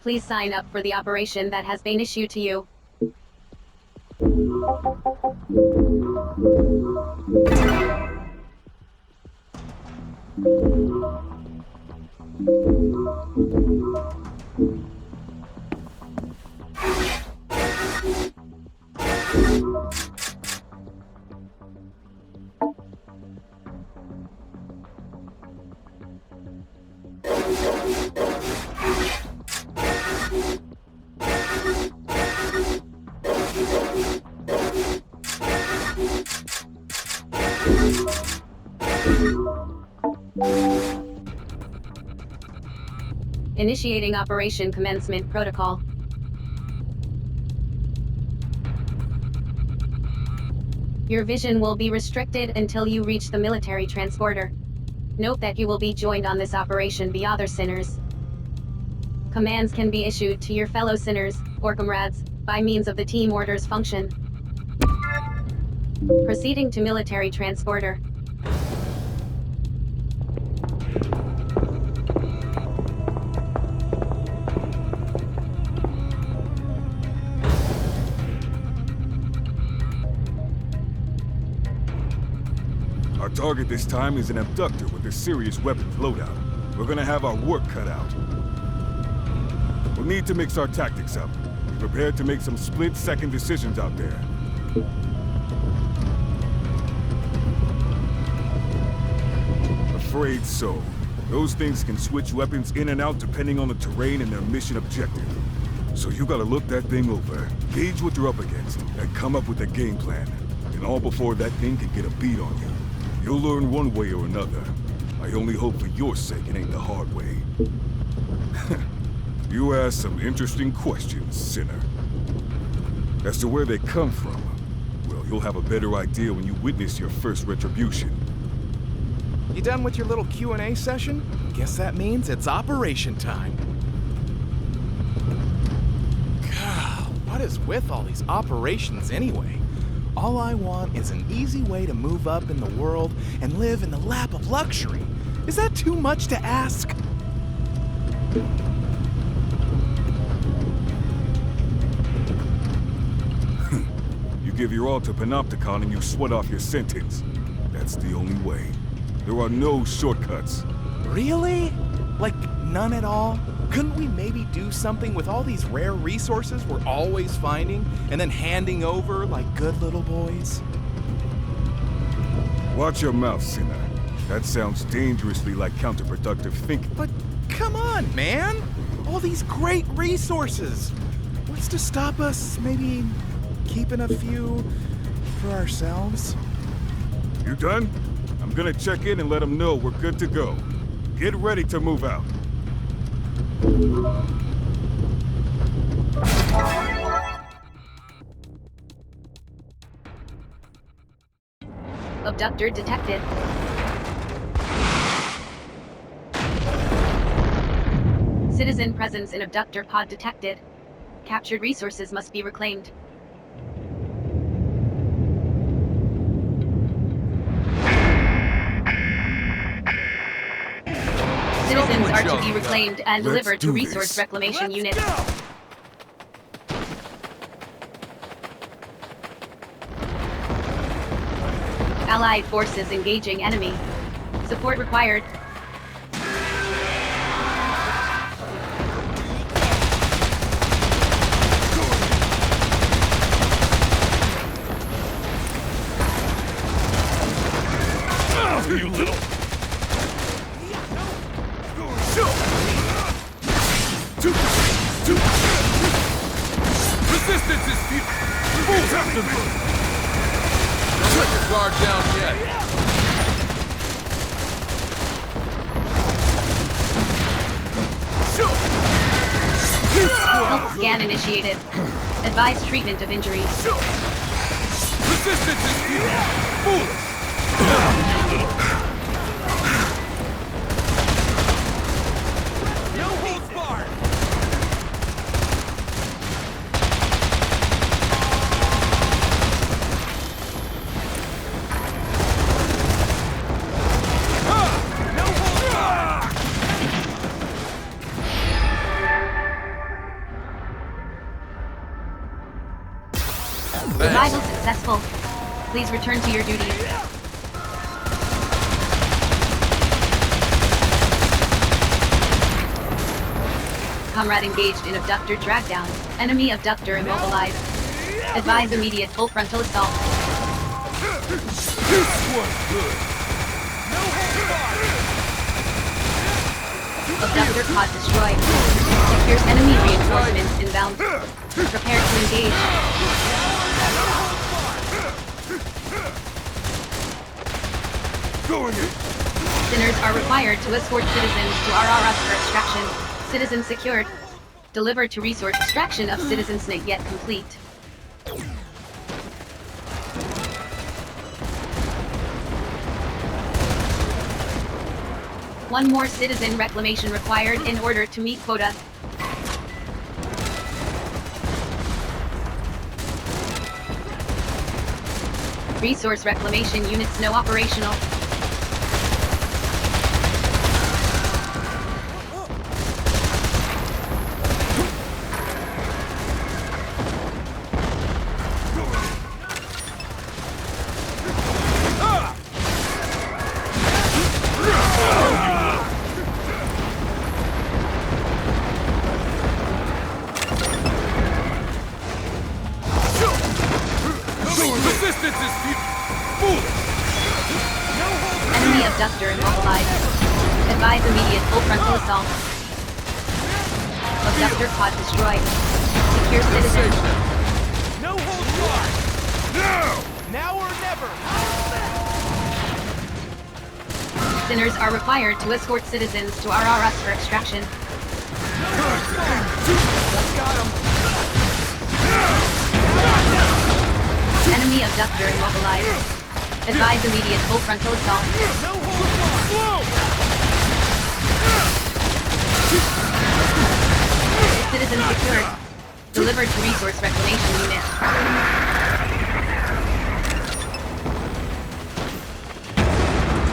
Please sign up for the operation that has been issued to you. Initiating Operation Commencement Protocol. Your vision will be restricted until you reach the military transporter. Note that you will be joined on this operation by other sinners. Commands can be issued to your fellow sinners, or comrades, by means of the team orders function. Proceeding to military transporter. Our target this time is an abductor with a serious weapons loadout. We're gonna have our work cut out. We'll need to mix our tactics up. Be prepared to make some split-second decisions out there. Afraid so. Those things can switch weapons in and out depending on the terrain and their mission objective. So you gotta look that thing over, gauge what you're up against, and come up with a game plan. And all before that thing can get a beat on you. You'll learn one way or another. I only hope for your sake it ain't the hard way. You asked some interesting questions, sinner. As to where they come from, well, you'll have a better idea when you witness your first retribution. You done with your little Q&A session? Guess that means it's operation time. God, what is with all these operations anyway? All I want is an easy way to move up in the world and live in the lap of luxury. Is that too much to ask? You give your all to Panopticon and you sweat off your sentence. That's the only way. There are no shortcuts. Really? Like, none at all? Couldn't we maybe do something with all these rare resources we're always finding and then handing over like good little boys? Watch your mouth, sinner. That sounds dangerously like counterproductive thinking. But come on, man! All these great resources! What's to stop us maybe keeping a few for ourselves? You done? I'm gonna check in and let them know we're good to go. Get ready to move out. Abductor detected. Citizen presence in abductor pod detected. Captured resources must be reclaimed. Citizens are to be reclaimed and delivered to resource reclamation units. Allied forces engaging enemy. Support required. You little... Resistance is futile. Don't let your guard down yet. Health scan initiated. Advise treatment of injuries. Resistance is futile. Foolish. No holds barred. Survival successful. Please return to your duties. Comrade engaged in abductor dragdown. Enemy abductor immobilized. Advise immediate full frontal assault. This one's good. No holds barred. Abductor pod destroyed. Secures enemy reinforcements inbound. Prepare to engage. Going in. Sinners are required to escort citizens to RRS for extraction. Citizen secured. Deliver to resource extraction of citizen snake yet complete. One more citizen reclamation required in order to meet quota. Resource reclamation units no operational. Resistance is foolish. Enemy abductor immobilized. Advise immediate full frontal assault. Abductor pod destroyed. Secure citizen. No holds barred. Now! Now or never. Sinners are required to escort citizens to RRS for extraction. Got him. Enemy abductor immobilized. Advise immediate full frontal assault. No holds barred. Citizen secured. Delivered to resource reclamation unit.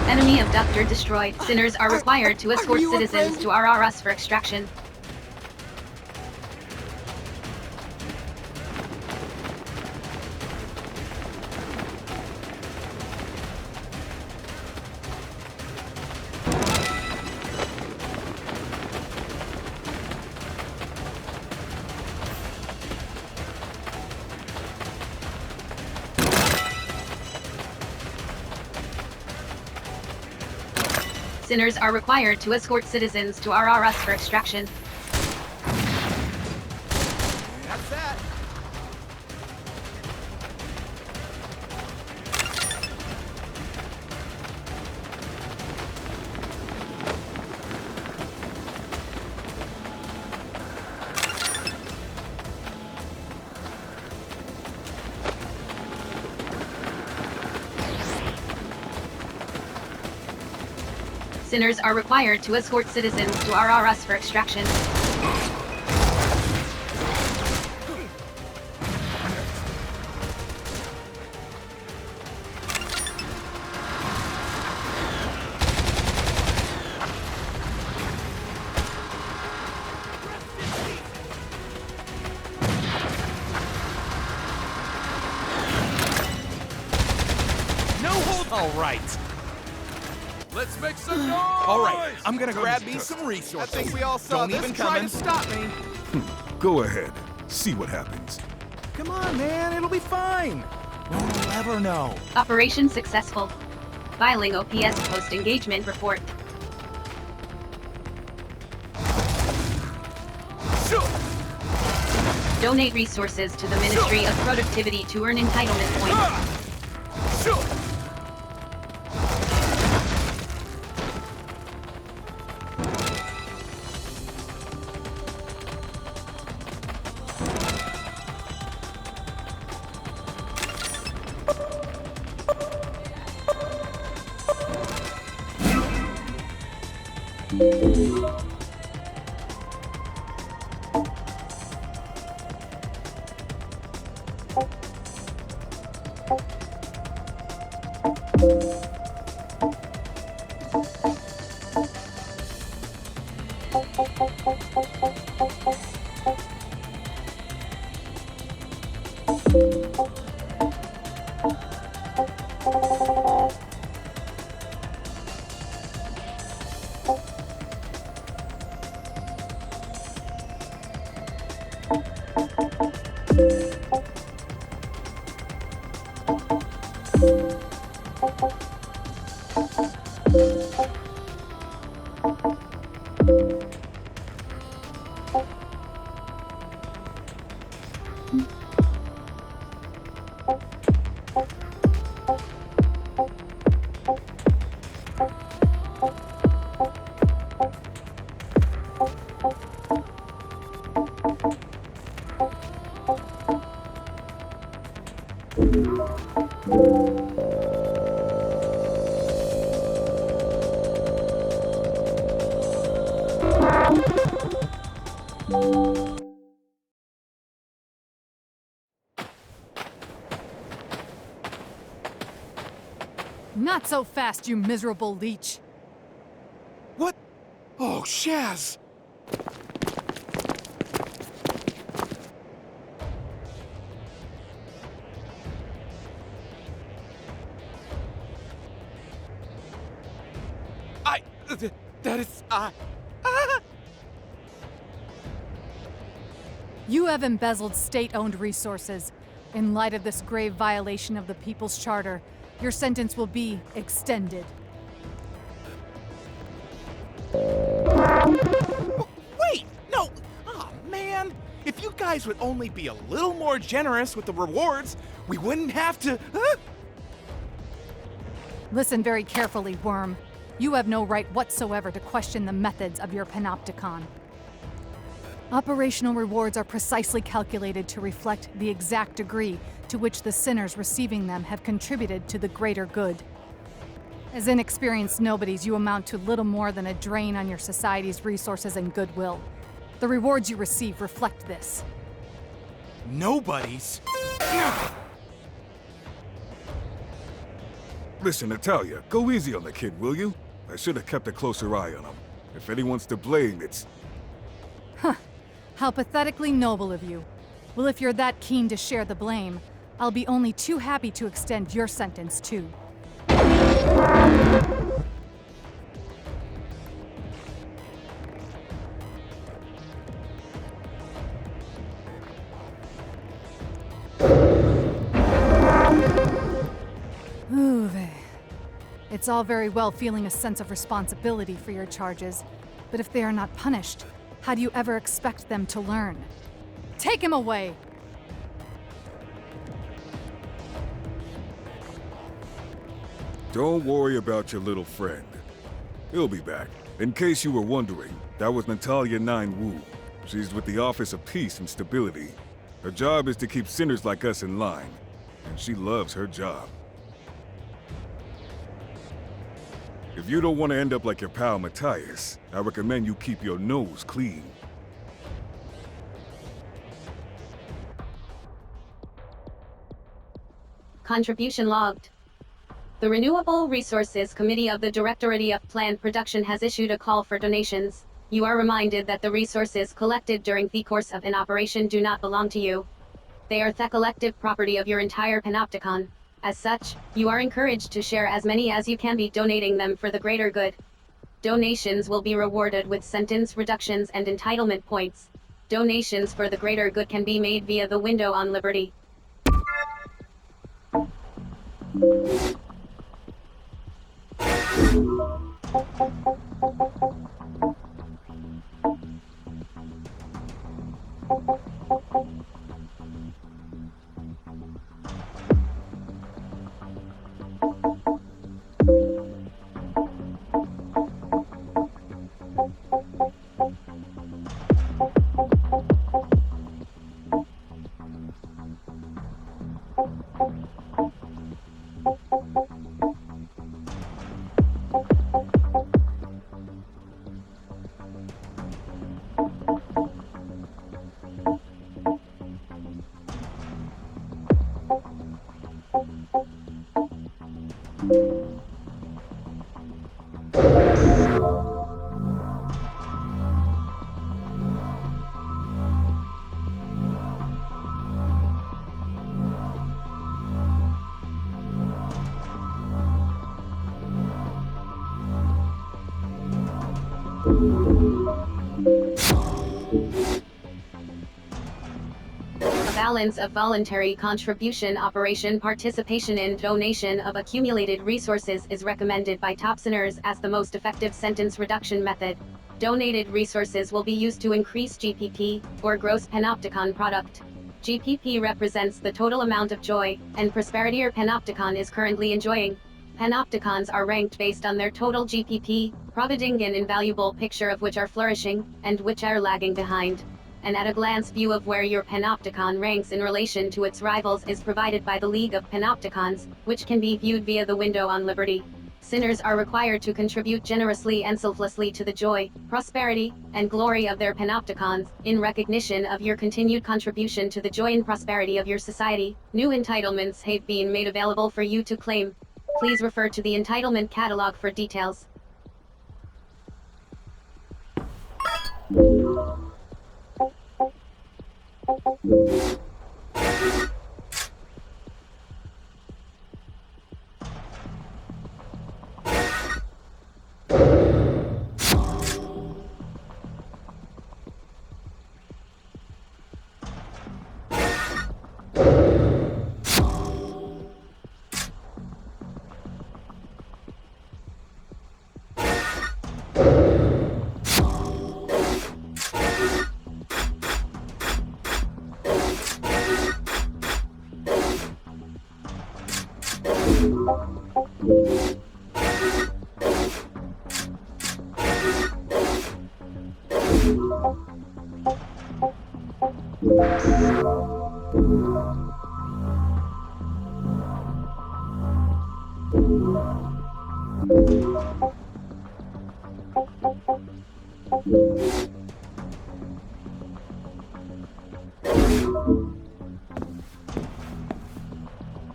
Enemy abductor destroyed. Sinners are required to escort citizens to RRS for extraction. Sinners are required to escort citizens to RRS for extraction. That's that. Sinners are required to escort citizens to RRS for extraction. No hold. All right. Let's make some noise! All right. I'm gonna grab me some resources. I think we all saw Don't this even try coming. to stop me. Go ahead. See what happens. Come on, man. It'll be fine. No one will ever know. Operation successful. Filing OPS post-engagement report. Donate resources to the Ministry of Productivity to earn entitlement points. Not so fast, you miserable leech. What? Oh, Shaz! That is, You have embezzled state-owned resources. In light of this grave violation of the People's Charter, your sentence will be extended. Wait! No! Oh, man! If you guys would only be a little more generous with the rewards, we wouldn't have to, Listen very carefully, Worm. You have no right whatsoever to question the methods of your Panopticon. Operational rewards are precisely calculated to reflect the exact degree to which the sinners receiving them have contributed to the greater good. As inexperienced nobodies, you amount to little more than a drain on your society's resources and goodwill. The rewards you receive reflect this. Nobody's. Listen, Natalia, go easy on the kid, will you? I should have kept a closer eye on him. If anyone's to blame, it's... How pathetically noble of you. Well, if you're that keen to share the blame, I'll be only too happy to extend your sentence, too. Uwe. It's all very well feeling a sense of responsibility for your charges, but if they are not punished, how do you ever expect them to learn? Take him away! Don't worry about your little friend. He'll be back. In case you were wondering, that was Natalia 9 Wu. She's with the Office of Peace and Stability. Her job is to keep sinners like us in line, and she loves her job. If you don't want to end up like your pal Matthias, I recommend you keep your nose clean. Contribution logged. The Renewable Resources Committee of the Directorate of Planned Production has issued a call for donations. You are reminded that the resources collected during the course of an operation do not belong to you. They are the collective property of your entire Panopticon. As such, you are encouraged to share as many as you can by donating them for the greater good. Donations will be rewarded with sentence reductions and entitlement points. Donations for the greater good can be made via the window on Liberty. balance of voluntary contribution operation participation in donation of accumulated resources is recommended by top sinners as the most effective sentence reduction method. Donated resources will be used to increase GPP, or gross Panopticon product. GPP represents the total amount of joy and prosperity your Panopticon is currently enjoying. Panopticons are ranked based on their total GPP, providing an invaluable picture of which are flourishing and which are lagging behind. An at-a-glance view of where your Panopticon ranks in relation to its rivals is provided by the League of Panopticons, which can be viewed via the window on Liberty. Sinners are required to contribute generously and selflessly to the joy, prosperity, and glory of their Panopticons. In recognition of your continued contribution to the joy and prosperity of your society, new entitlements have been made available for you to claim. Please refer to the entitlement catalog for details.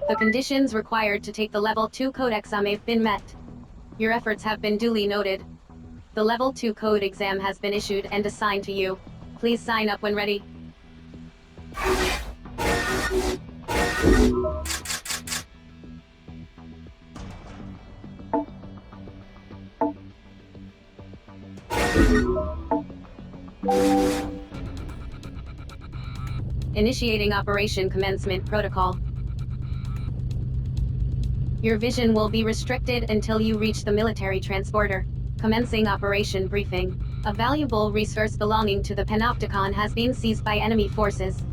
The conditions required to take the Level 2 code exam have been met. Your efforts have been duly noted. The Level 2 code exam has been issued and assigned to you. Please sign up when ready. Initiating Operation Commencement Protocol. Your vision will be restricted until you reach the military transporter. Commencing Operation Briefing. A valuable resource belonging to the Panopticon has been seized by enemy forces.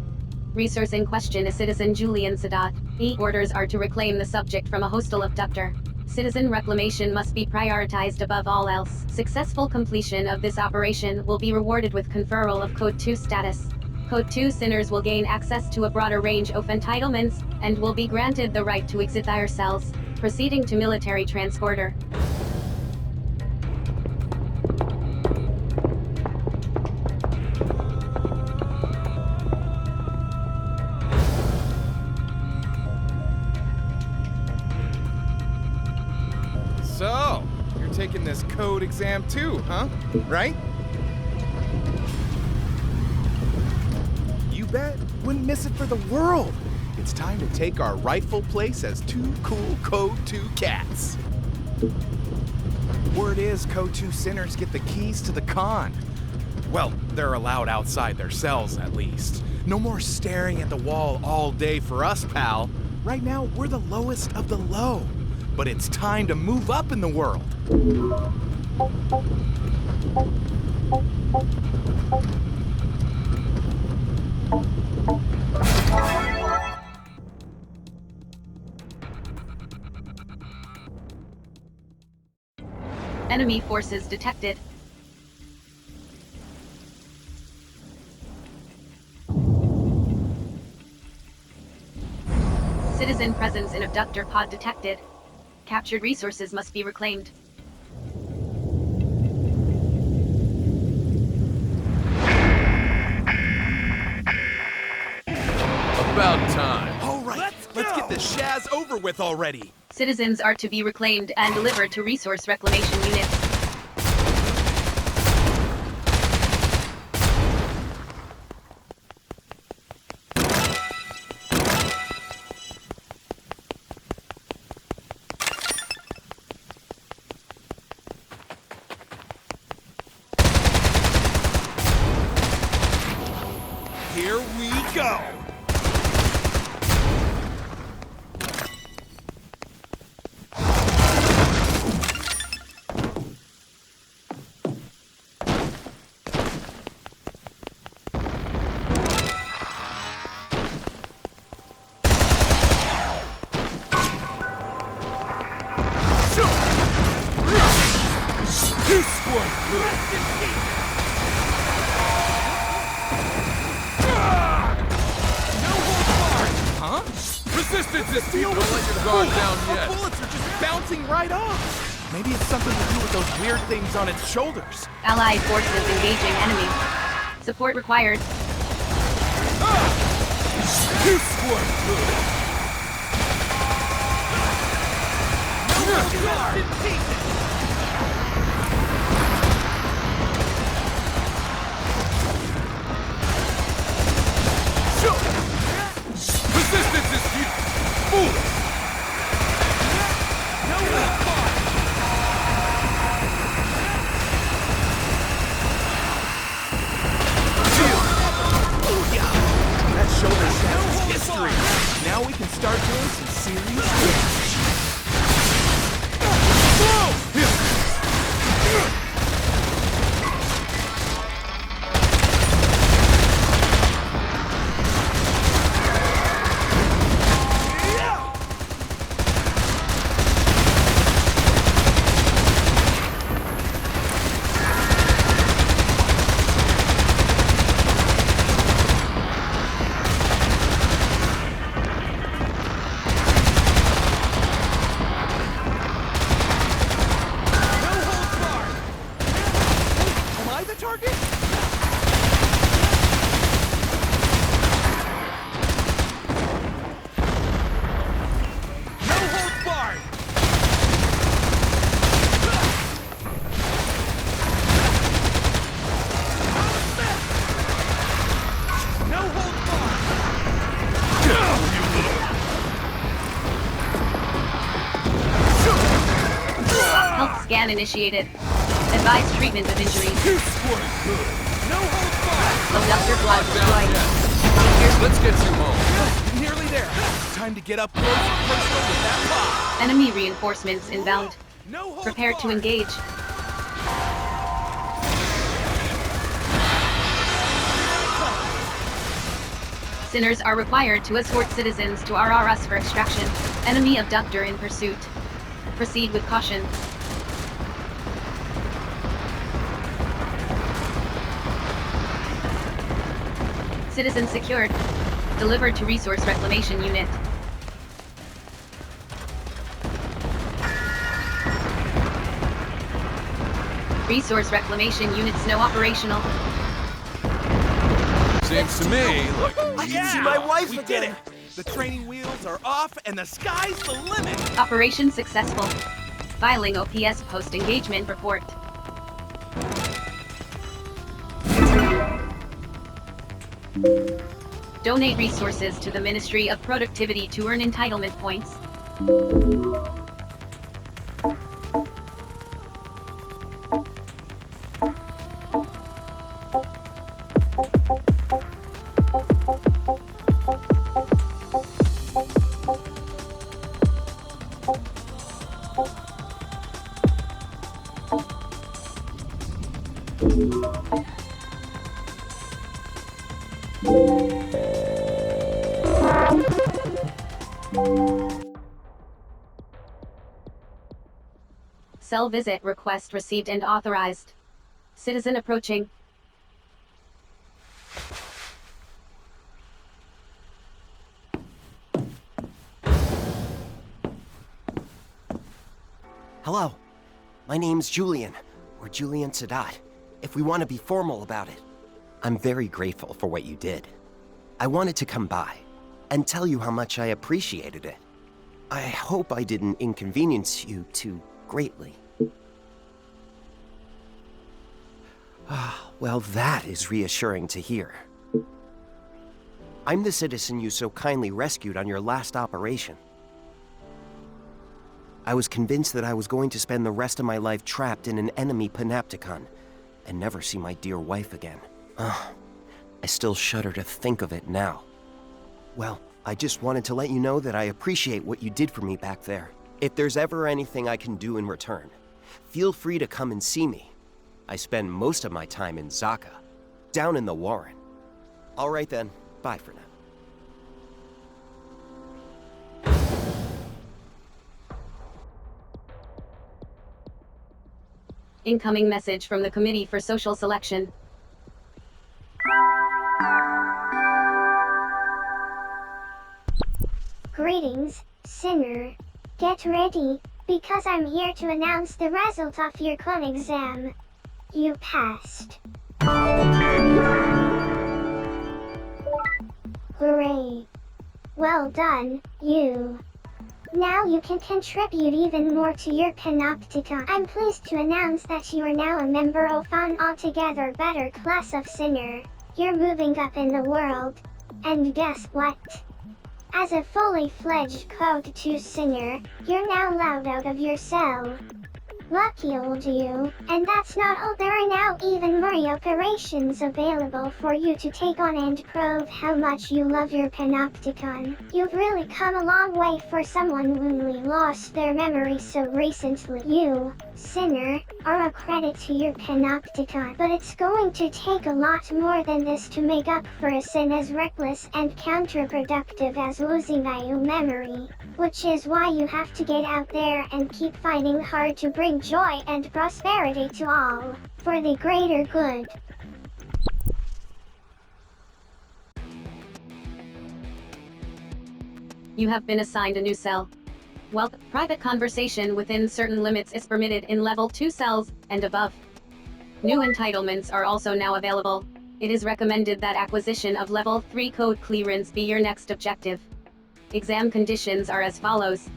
Resource in question is Citizen Julian Sadat. Orders are to reclaim the subject from a hostile abductor. Citizen reclamation must be prioritized above all else. Successful completion of this operation will be rewarded with conferral of Code 2 status. Code 2 sinners will gain access to a broader range of entitlements, and will be granted the right to exit their cells. Proceeding to military transporter. So, you're taking this code exam too, huh? Right? You bet. Wouldn't miss it for the world. It's time to take our rightful place as two cool Code 2 cats. Word is Code 2 sinners get the keys to the con. Well, they're allowed outside their cells, at least. No more staring at the wall all day for us, pal. Right now, we're the lowest of the low. But it's time to move up in the world. Enemy forces detected. Citizen presence in abductor pod detected. Captured resources must be reclaimed. About time. All right, let's get this shaz over with already. Citizens are to be reclaimed and delivered to resource reclamation units. Here we go. Resist deal people, with don't let this your guard fool. down Our yet. bullets are just bouncing right off. Maybe it's something to do with those weird things on its shoulders. Allied forces engaging enemy. Support required. You squirm good. Resistance is futile. Foolish. That shoulder shot is history. Now we can start doing some serious damage. Am I the target? No holds barred. No holds barred. Health scan initiated. Advise treatment of injuries. You squirm good. No holds barred. Abductor blood destroyed. Let's get you home. Nearly there. Time to get up close and personal with that pop. Enemy reinforcements inbound. No holds Prepare to barred. engage. Sinners are required to escort citizens to RRS for extraction. Enemy abductor in pursuit. Proceed with caution. Citizen secured. Delivered to Resource Reclamation Unit. Resource Reclamation Units no operational. Seems to me like I can see my wife again. We did it. The training wheels are off and the sky's the limit. Operation successful. Filing OPS post-engagement report. Donate resources to the Ministry of Productivity to earn entitlement points. Cell visit request received and authorized. Citizen approaching. Hello, my name's Julian, or Julian Sadat, if we want to be formal about it. I'm very grateful for what you did. I wanted to come by and tell you how much I appreciated it. I hope I didn't inconvenience you too greatly. Well, that is reassuring to hear. I'm the citizen you so kindly rescued on your last operation. I was convinced that I was going to spend the rest of my life trapped in an enemy Panopticon and never see my dear wife again. I still shudder to think of it now. Well, I just wanted to let you know that I appreciate what you did for me back there. If there's ever anything I can do in return, feel free to come and see me. I spend most of my time in Zaka, down in the Warren. All right then, bye for now. Incoming message from the Committee for Social Selection. Greetings, sinner. Get ready, because I'm here to announce the result of your con exam. You passed. Hooray! Well done, you. Now you can contribute even more to your Panopticon. I'm pleased to announce that you are now a member of an altogether better class of sinner. You're moving up in the world. And guess what? As a fully fledged Code 2 sinner, you're now allowed out of your cell. Lucky old you. And that's not all, there are now even more operations available for you to take on and prove how much you love your Panopticon. You've really come a long way for someone who only lost their memory so recently. You, sinner, are a credit to your Panopticon. But it's going to take a lot more than this to make up for a sin as reckless and counterproductive as losing your memory. Which is why you have to get out there and keep fighting hard to bring joy and prosperity to all, for the greater good. You have been assigned a new cell. While private conversation within certain limits is permitted in level 2 cells and above. New entitlements are also now available. It is recommended that acquisition of level 3 code clearance be your next objective. Exam conditions are as follows.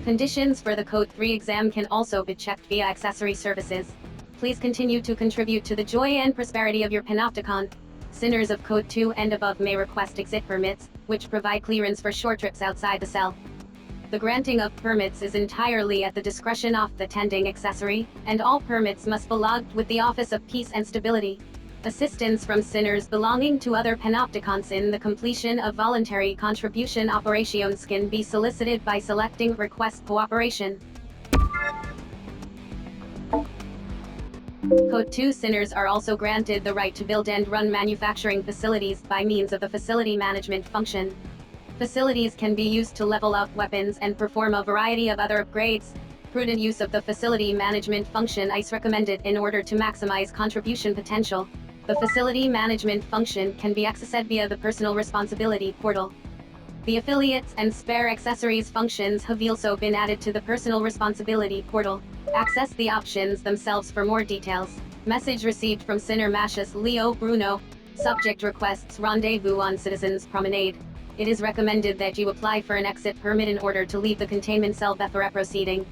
Conditions for the Code 3 exam can also be checked via accessory services. Please continue to contribute to the joy and prosperity of your Panopticon. Sinners of Code 2 and above may request exit permits, which provide clearance for short trips outside the cell. The granting of permits is entirely at the discretion of the tending accessory, and all permits must be logged with the Office of Peace and Stability. Assistance from sinners belonging to other Panopticons in the completion of voluntary contribution operations can be solicited by selecting Request Cooperation. Code 2 sinners are also granted the right to build and run manufacturing facilities by means of the Facility Management function. Facilities can be used to level up weapons and perform a variety of other upgrades. Prudent use of the Facility Management function is recommended in order to maximize contribution potential. The Facility Management function can be accessed via the Personal Responsibility portal. The Affiliates and Spare Accessories functions have also been added to the Personal Responsibility portal. Access the options themselves for more details. Message received from Sinner Mashus Leo Bruno. Subject requests rendezvous on Citizens Promenade. It is recommended that you apply for an exit permit in order to leave the containment cell before proceeding.